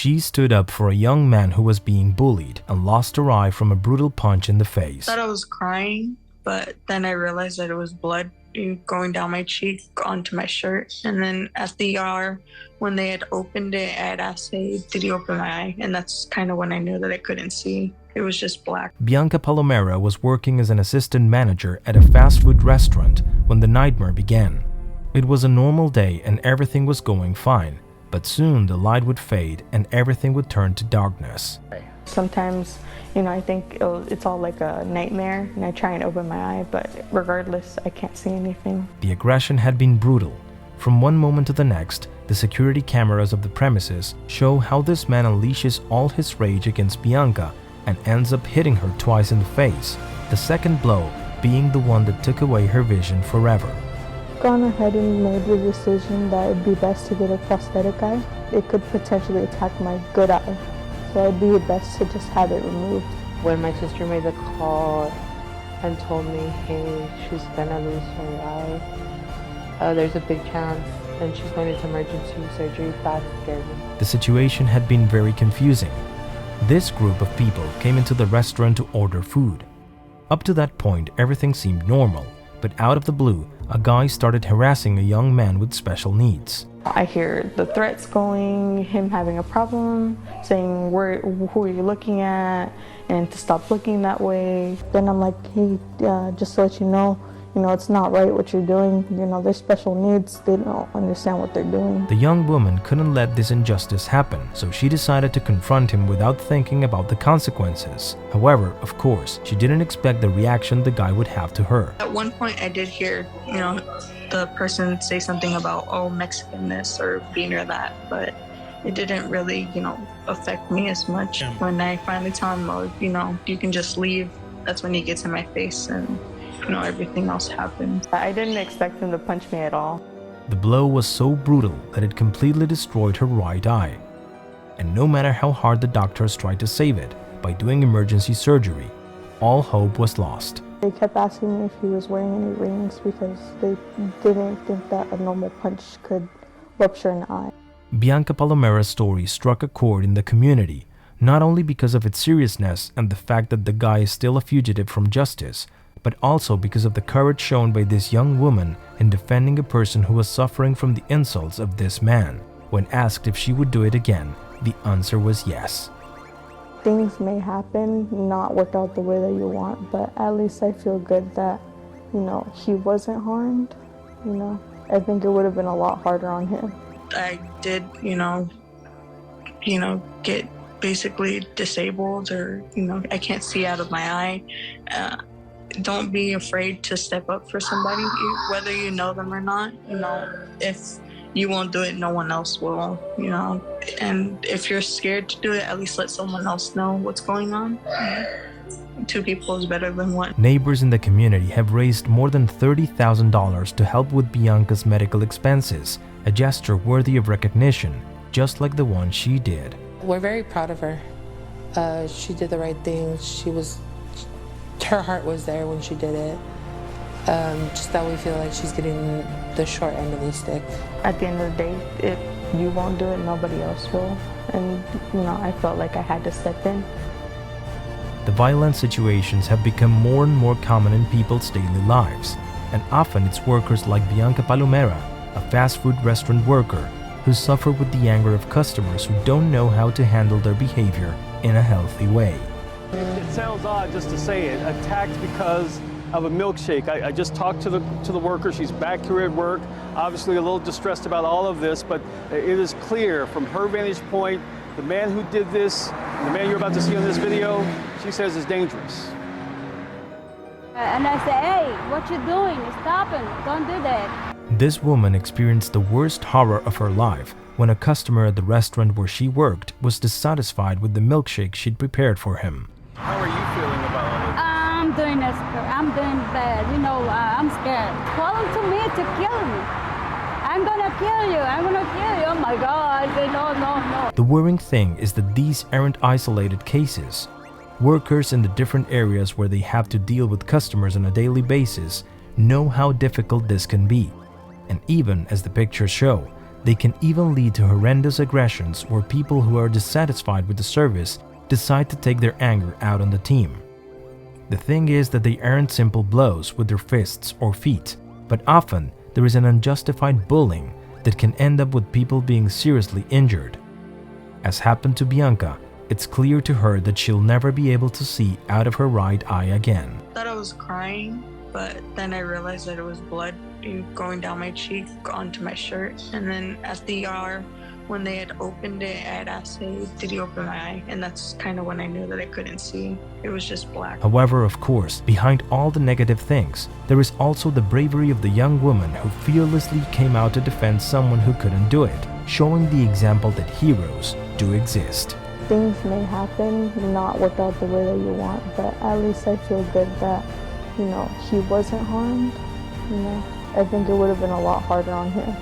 She stood up for a young man who was being bullied and lost her eye from a brutal punch in the face. I thought I was crying, but then I realized that it was blood going down my cheek onto my shirt. And then at the ER, when they had opened it, I had asked, hey, did you open my eye? And that's kind of when I knew that I couldn't see. It was just black. Bianca Palomera was working as an assistant manager at a fast food restaurant when the nightmare began. It was a normal day and everything was going fine, but soon the light would fade and everything would turn to darkness. Sometimes, I think it's all like a nightmare and I try and open my eye, but regardless, I can't see anything. The aggression had been brutal. From one moment to the next, the security cameras of the premises show how this man unleashes all his rage against Bianca and ends up hitting her twice in the face, the second blow being the one that took away her vision forever. Gone ahead and made the decision that it'd be best to get a prosthetic eye. It could potentially attack my good eye, so it'd be best to just have it removed. When my sister made the call and told me, hey, she's gonna lose her eye, there's a big chance and she's going into emergency surgery, that scared me. The situation had been very confusing. This group of people came into the restaurant to order food. Up to that point, everything seemed normal, but out of the blue, a guy started harassing a young man with special needs. I hear the threats going, him having a problem, saying who are you looking at, and to stop looking that way. Then I'm like, hey, just to let you know, it's not right what you're doing. They're special needs. They don't understand what they're doing. The young woman couldn't let this injustice happen, so she decided to confront him without thinking about the consequences. However, of course, she didn't expect the reaction the guy would have to her. At one point, I did hear, the person say something about, oh, Mexican-ness or being or that, but it didn't really, affect me as much. When I finally tell him, oh, you can just leave, that's when he gets in my face and everything else happened. I didn't expect him to punch me at all. The blow was so brutal that it completely destroyed her right eye. And no matter how hard the doctors tried to save it by doing emergency surgery, all hope was lost. They kept asking me if he was wearing any rings because they didn't think that a normal punch could rupture an eye. Bianca Palomera's story struck a chord in the community, not only because of its seriousness and the fact that the guy is still a fugitive from justice, but also because of the courage shown by this young woman in defending a person who was suffering from the insults of this man. When asked if she would do it again, the answer was yes. Things may happen, not work out the way that you want, but at least I feel good that, he wasn't harmed. I think it would have been a lot harder on him. I did, get basically disabled or, I can't see out of my eye. Don't be afraid to step up for somebody, whether you know them or not. If you won't do it, no one else will, And if you're scared to do it, at least let someone else know what's going on. Two people is better than one. Neighbors in the community have raised more than $30,000 to help with Bianca's medical expenses, a gesture worthy of recognition, just like the one she did. We're very proud of her. She did the right thing. Her heart was there when she did it. Just that we feel like she's getting the short end of the stick. At the end of the day, if you won't do it, nobody else will. And, I felt like I had to step in. The violent situations have become more and more common in people's daily lives, and often it's workers like Bianca Palomera, a fast food restaurant worker, who suffer with the anger of customers who don't know how to handle their behavior in a healthy way. It sounds odd just to say it, attacked because of a milkshake. I just talked to the worker. She's back here at work, obviously a little distressed about all of this, but it is clear from her vantage point, the man who did this, the man you're about to see on this video, she says is dangerous. And I say, hey, what you doing? Stop him, don't do that. This woman experienced the worst horror of her life when a customer at the restaurant where she worked was dissatisfied with the milkshake she'd prepared for him. How are you feeling about it? I'm doing bad, I'm scared. Call him to me to kill me. I'm gonna kill you, oh my God, I say no. The worrying thing is that these aren't isolated cases. Workers in the different areas where they have to deal with customers on a daily basis know how difficult this can be. And even as the pictures show, They can even lead to horrendous aggressions where people who are dissatisfied with the service decide to take their anger out on the team. The thing is that they aren't simple blows with their fists or feet, but often there is an unjustified bullying that can end up with people being seriously injured. As happened to Bianca, it's clear to her that she'll never be able to see out of her right eye again. I thought I was crying, but then I realized that it was blood going down my cheek onto my shirt. And then at the ER, when they had opened it, I had asked, hey, did he open my eye? And that's kind of when I knew that I couldn't see. It was just black. However, of course, behind all the negative things, there is also the bravery of the young woman who fearlessly came out to defend someone who couldn't do it, showing the example that heroes do exist. Things may happen, not work out the way that you want, but at least I feel good that, he wasn't harmed. I think it would have been a lot harder on him.